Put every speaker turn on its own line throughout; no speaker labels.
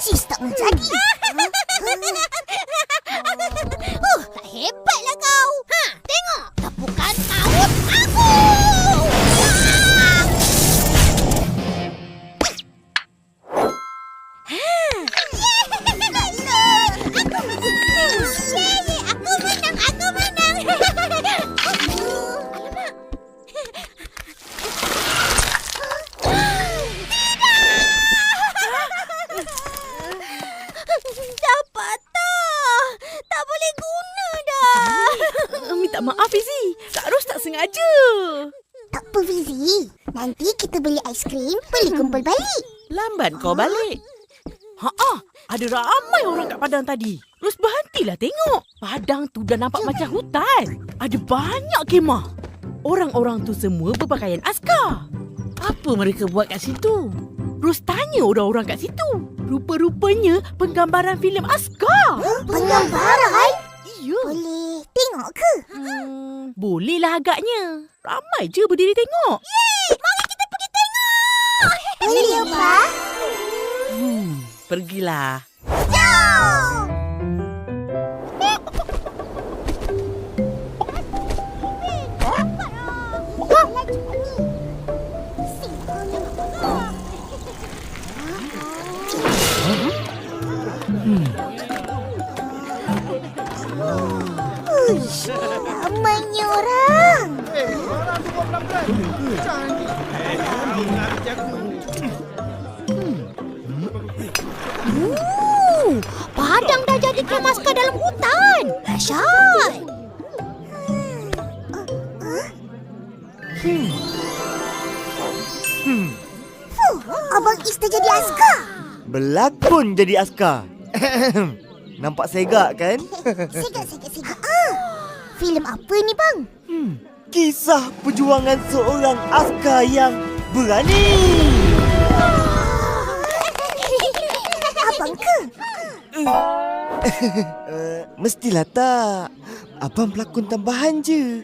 Sis tak menjadi. Hebatlah kau. Tengok. Tepukan maut aku.
Maaf Fizi, Sarus tak sengaja.
Tak apa Fizi. Nanti kita beli aiskrim, boleh kumpul balik.
Lambat kau balik. Ada ramai orang kat padang tadi. Terus berhentilah tengok. Padang tu dah nampak macam hutan. Ada banyak kemah. Orang-orang tu semua berpakaian askar. Apa mereka buat kat situ? Terus tanya orang-orang kat situ. Rupa-rupanya penggambaran filem askar.
Penggambaran?
Ya.
Boleh tengok ke?
Bolehlah agaknya. Ramai je berdiri tengok.
Yeay! Mari kita pergi tengok! Boleh, Abah?
Pergilah.
Jom! Ramainya orang. Padang dah jadi kemaskar dalam hutan. Dahsyat. Abang Is dah jadi askar.
Berlakon jadi askar. Nampak segak kan?
Segak. Filem apa ni bang?
Kisah perjuangan seorang askar yang berani.
Abang ke?
Mestilah tak. Abang pelakon tambahan je.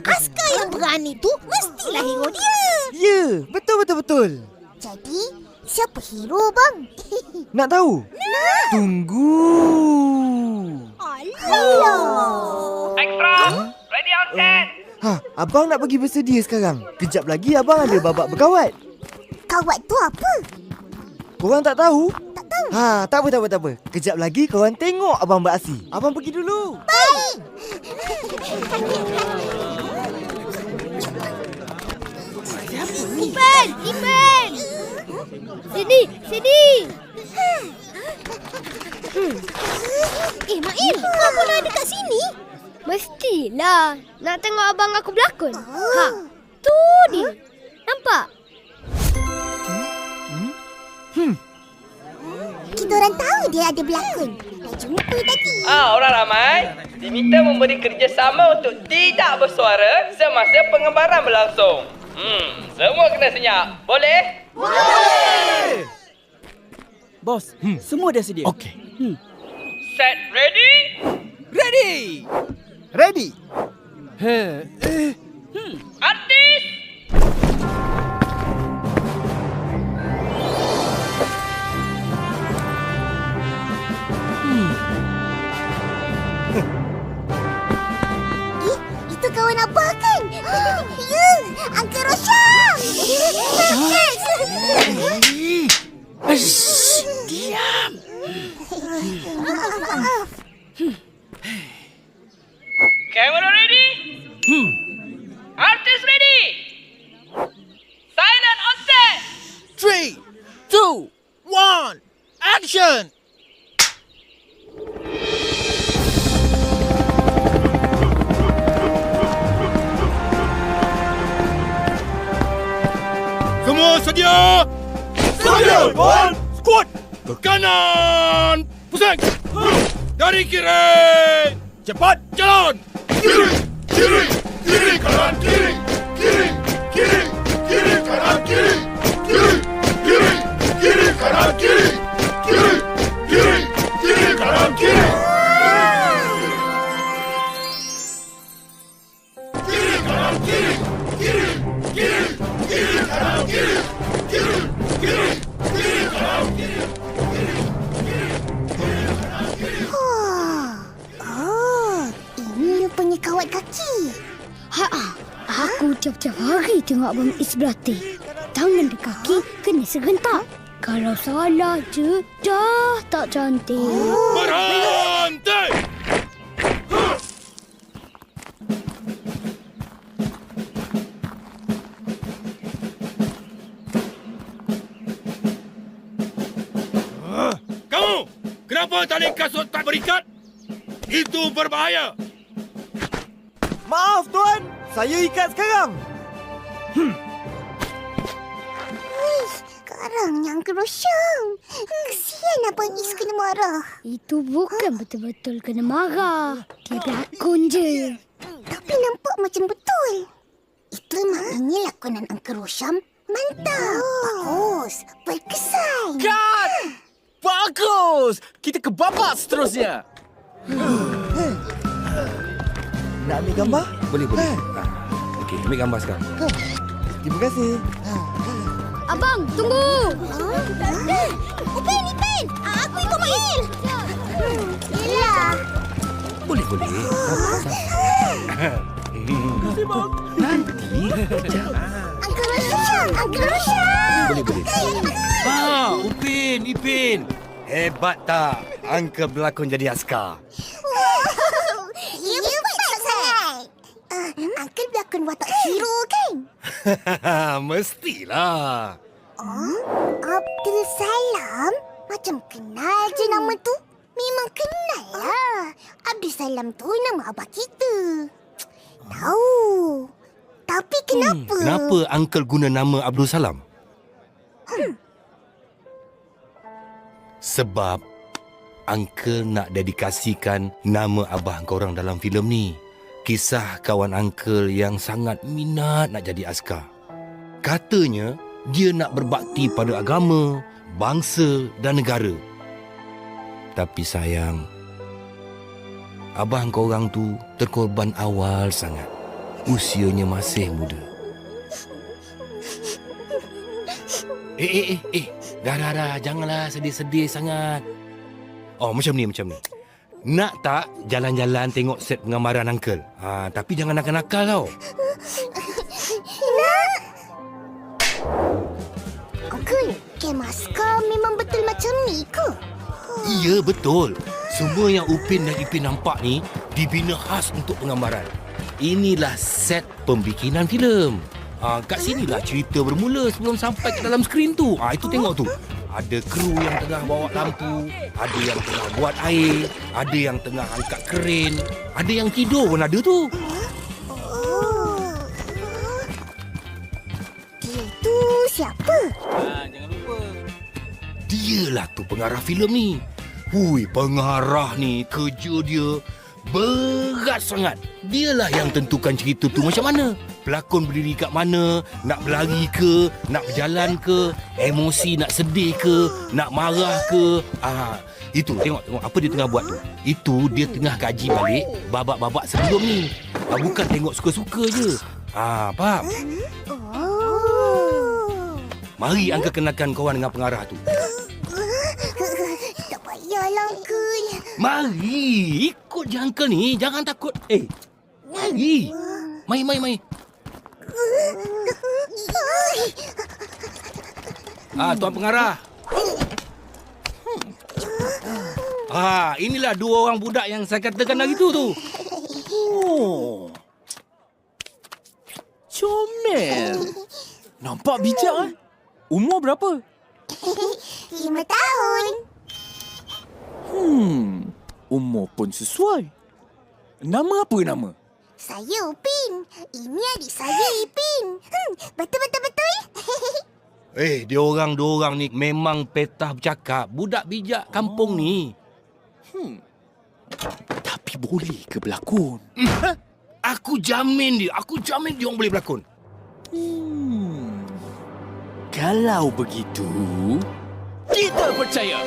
Askar yang berani tu mestilah hero dia.
Ya, betul.
Jadi, siapa hero bang?
Nak tahu?
Nak.
Tunggu.
Alah.
Extra, ready on set.
Abang nak pergi bersedia sekarang. Kejap lagi abang ada babak berkawat.
Kawat tu apa?
Korang tak tahu?
Tak tahu.
Tak apa. Kejap lagi korang tengok abang beraksi. Abang pergi dulu.
Baik.
Ipan! Sini!
Mail, kau pun ada kat sini?
Mestilah. Nak tengok abang aku berlakon. Tu dia. Nampak?
Kita orang tahu dia ada berlakon. Dah jumpa tadi.
Orang ramai diminta memberi kerjasama untuk tidak bersuara semasa penggambaran berlangsung. Semua kena senyap. Boleh?
Boleh! Bos, semua dah sedia.
Okey.
Set ready?
Ready?
Artis!
Itu kawan abah kan? Ya, Uncle Rosyam.
Diam.
Maaf.
Camera ready? Artist ready? Silent on set!
3, 2, 1, action! Semua sedia? Sedia, Tuan! Squad, ke kanan! Pusing! Dari kiri! Cepat jalan! Kiri, kanan, kiri, kanan, kiri, kanan, kiri, kanan, kiri.
punya kawat kaki.
Aku tiap-tiap hari tengok Abang Is berlatih. Tangan dan kaki kena serentak. Kalau salah je, dah tak cantik.
Berhenti! Kamu! Kenapa tali kasut tak berikat? Itu berbahaya!
Maaf tuan, saya ikat sekarang.
Sekarang yang kerosyam. Kesian Abang Is kena marah.
Itu bukan betul-betul kena marah. Dia berlakon je.
Tapi nampak macam betul. Itu maknanya lakonan Uncle Rosham mantap. Bagus. Berkesan.
Cut! Bagus! Kita ke babak seterusnya.
Nak ambil gambar?
Boleh. Okey, ambil gambar sekarang.
Terima kasih.
Abang, tunggu!
Upin. Aku ikut Mail. Yelah.
Boleh. Nanti.
Uncle Rosham.
Boleh. Upin, Ipin. Hebat tak? Uncle berlakon jadi askar.
Ya, baik sangat. Uncle berlakon watak hero kan?
Mestilah.
Abdul Salam? Macam kenal je nama tu. Memang kenal lah. Abdul Salam tu nama abah kita. Tahu. Tapi kenapa?
Kenapa Uncle guna nama Abdul Salam? Sebab Uncle nak dedikasikan nama abah korang dalam filem ni. Kisah kawan Uncle yang sangat minat nak jadi askar. Katanya dia nak berbakti pada agama, bangsa dan negara. Tapi sayang, abah korang tu terkorban awal sangat. Usianya masih muda. Dah. Janganlah sedih-sedih sangat. Oh, macam ni. Nak tak jalan-jalan tengok set penggambaran Uncle? Tapi jangan nakal-nakal tau.
Uncle, kem askar memang betul macam ni ke?
Ya, betul. Semua yang Upin dan Ipin nampak ni dibina khas untuk penggambaran. Inilah set pembikinan filem. Kat sinilah cerita bermula sebelum sampai ke dalam skrin tu. Itu tengok tu. Ada kru yang tengah bawa lampu, ada yang tengah buat air, ada yang tengah angkat kren, ada yang tidur pun ada tu.
Dia tu siapa?
Jangan lupa.
Dialah tu pengarah filem ni. Pengarah ni kerja dia berat sangat. Dialah yang tentukan cerita tu macam mana. Pelakon berdiri kat mana, nak berlari ke, nak berjalan ke, emosi nak sedih ke, nak marah ke. Itu tengok apa dia tengah buat tu. Itu dia tengah kaji balik babak-babak sebelum ni. Bukan tengok suka-suka je. Faham? Mari Uncle kenalkan kawan dengan pengarah tu.
Tak payahlah, Uncle.
Mari, ikut je Uncle ni. Jangan takut. Mari. Mai. Tuan pengarah. Inilah dua orang budak yang saya katakan hari tu.
Comel. Nampak bijak Umur berapa?
5 tahun.
Umur pun sesuai. Nama apa nama?
Saya Upin. Ini adik saya Ipin. Betul.
Dia dua orang ni memang petah bercakap. Budak bijak kampung ni.
Tapi boleh ke berlakon?
Aku jamin dia orang boleh berlakon.
Kalau begitu, kita percaya.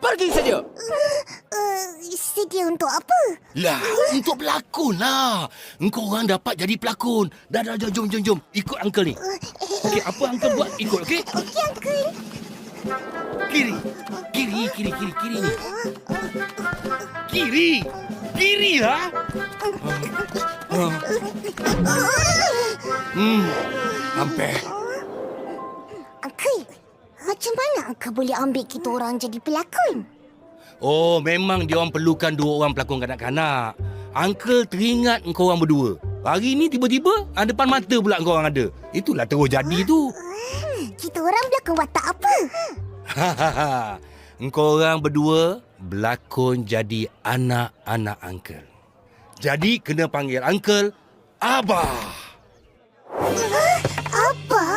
Pergi saja.
Sedia untuk apa?
Lah, untuk berlakon lah. Engkau orang dapat jadi pelakon. Dah, jom. Ikut Uncle ni. Okey, apa Uncle buat, ikut, okey?
Okey, Uncle.
Kiri ni. berdirilah. Sampai.
Uncle, macam mana Uncle boleh ambil kita orang jadi pelakon?
Oh, memang dia orang perlukan 2 orang pelakon kanak-kanak. Uncle teringat engkau orang berdua. Hari ni tiba-tiba depan mata pula engkau orang ada. Itulah terus jadi tu.
Kita orang berlakon watak apa?
Engkau orang berdua berlakon jadi anak-anak Uncle. Jadi kena panggil Uncle Abah.
Apa?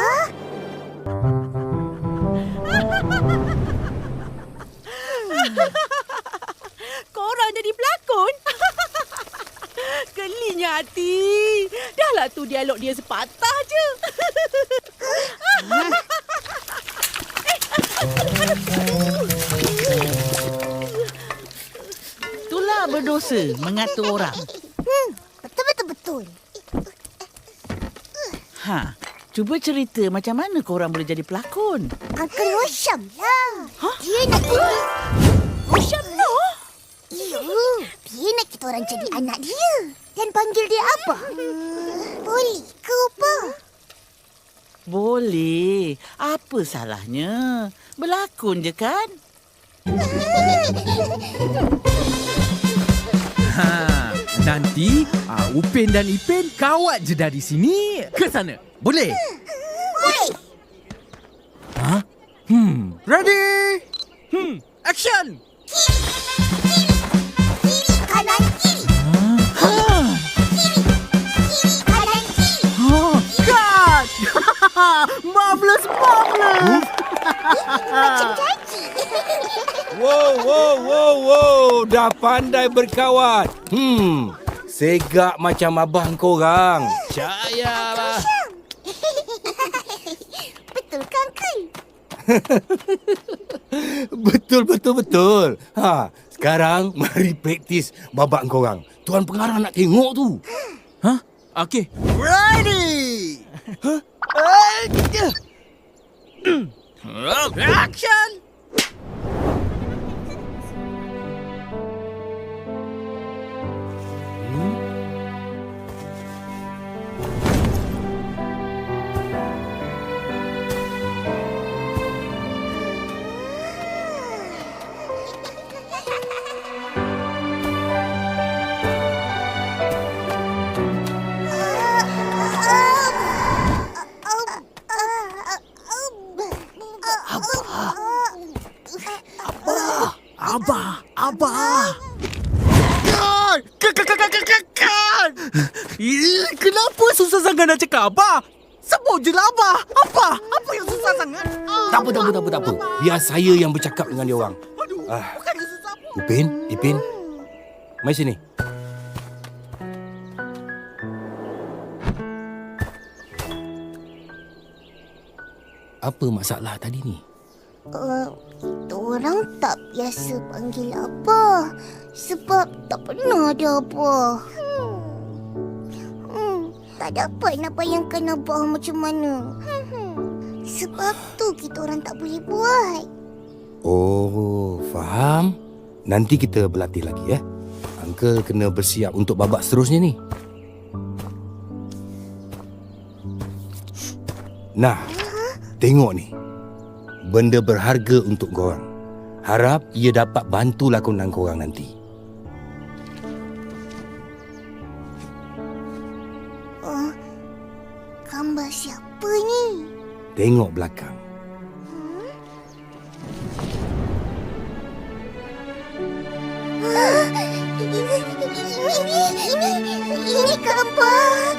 Korang jadi pelakon? Gelinya hati. Dahlah tu dialog dia sepatah je.
Itulah berdosa mengatur orang.
Betul-betul.
Cuba cerita macam mana korang boleh jadi pelakon.
Uncle Rosham lah. Dia nak kita...
Rosham noh?
Ya, dia nak kita orang jadi anak dia. Dan panggil dia apa? Boleh ke apa?
Boleh. Apa salahnya? Berlakon je kan?
Nanti Upin dan Ipin kawat je dari sini ke sana. Boleh?
Boleh.
Ready? Action!
Kiri, kanan, kiri. Kiri, kanan, kiri.
Cut! Marvelous!
Macam janji.
Wow. Dah pandai berkawat. Segak macam abah korang. Percayalah.
Betul kan, Uncle?
Betul. Sekarang mari praktis babak korang. Tuan pengarah nak tengok tu.
Okay. Ready! Action! Abah. Kenapa susah sangat nak cakap Abah? Sebut je lah Abah. Apa yang susah sangat?
Tak apa. Biar saya yang bercakap dengan dia orang.
Bukannya susah pun.
Ipin. Mari sini. Apa masalah tadi ni?
Kita orang tak biasa panggil Abah. Sebab tak pernah ada Abah. Tak dapat nak bayangkan Abah macam mana. Sebab tu kita orang tak boleh buat.
Oh, faham. Nanti kita berlatih lagi ya. Uncle kena bersiap untuk babak seterusnya ni. Nah, tengok ni. Benda berharga untuk korang. Harap ia dapat bantu lakonan korang nanti.
Gambar siapa ni?
Tengok belakang.
Ini gambar.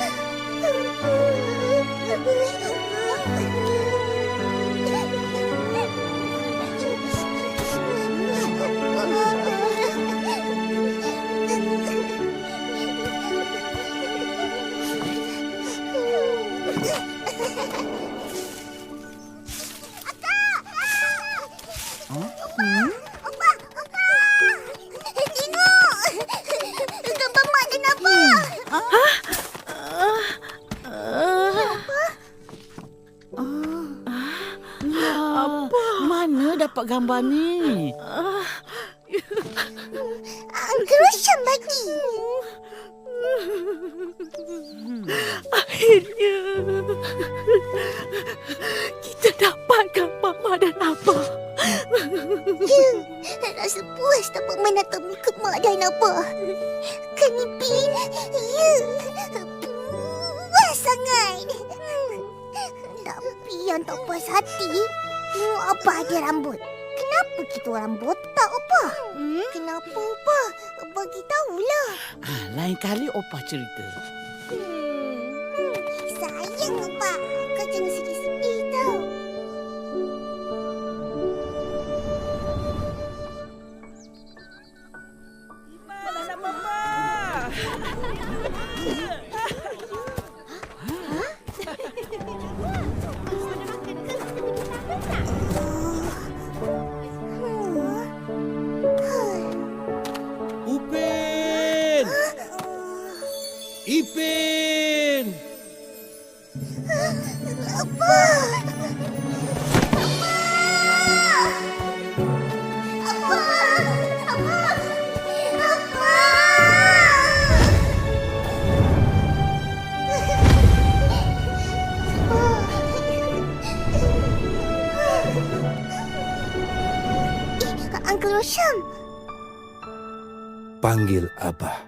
Mana dapat gambar ni?
Uncle, Uncle Rosham bagi.
Akhirnya kita dapat gambar Mak dan Abah.
Ya, rasa puas dapat menatap muka Mak dan Abah. Kan Ipin? Ya, puas sangat. Tapi yang tak puas hati, tengok Abah ada rambut. Kenapa kita orang botak, Abah? Kenapa, Abah? Bagi tahulah.
Lain kali opah cerita.
Sayang, Abah. Kau jangan sedih-sedih tau.
Upin! Ipin!
Uncle Rosham.
Panggil Abah.